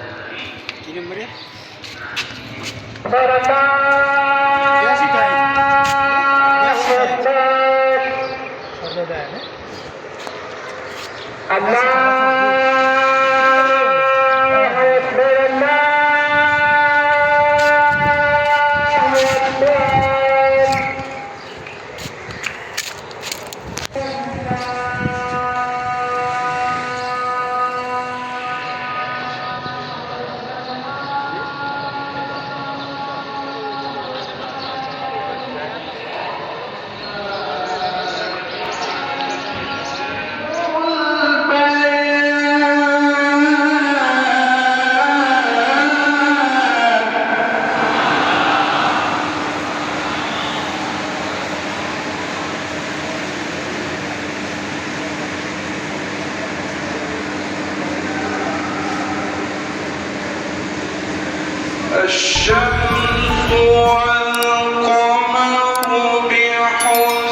3 नंबर है الشمس والقمر بحسبان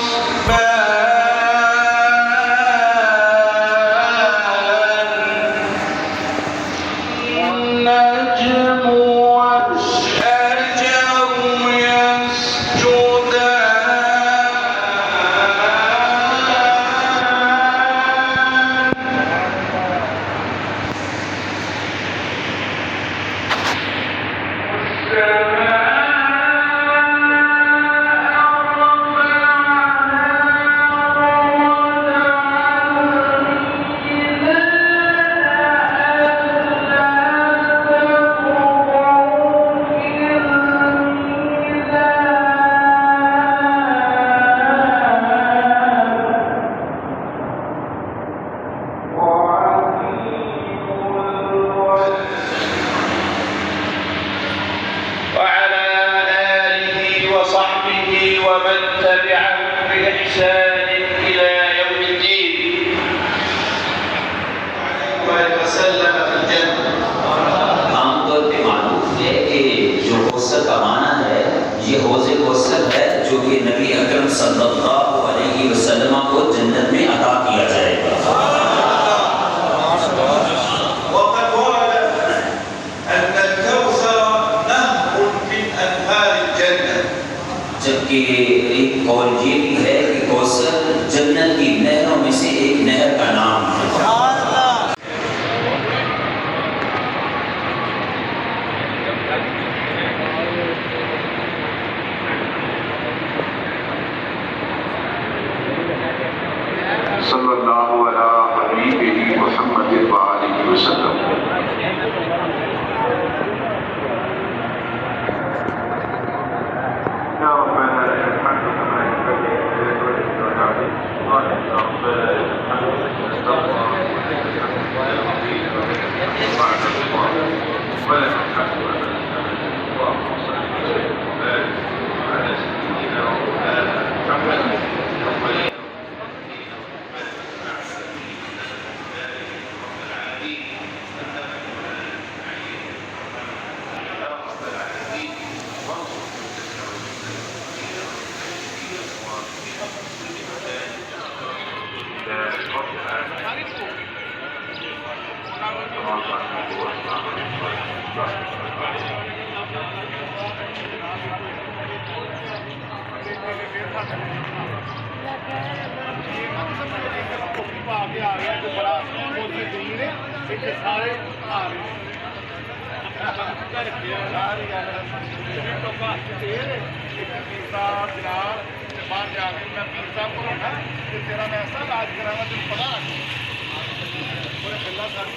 النجم والشجر ومن تبعهم بإحسان إلى يوم الدين وسلم في الجنة. आमतौर पे मालूम है कि जो कौसर का माना है ये हौज़े कौसर है जो कि नबी अकरम सल्लल्लाहु अलैहि वसल्लम को जन्नत में अता किया जाएगा। وقد ورد أن الكوثر نهر من أنهار الجنة. जबकि एक कौल ये भी है कि कौसर जन्नत की नहरों में से एक नहर का नाम है। सल्लल्लाहु अला हबीबिही मुहम्मद व आलिहि वसल्लम। या रब्बना लकल हम्दु कमा यंबग़ी लिजलालिका व तेरा मैं ऐसा इलाज कराऊंगा तुम पता पूरे बिल्ला सारी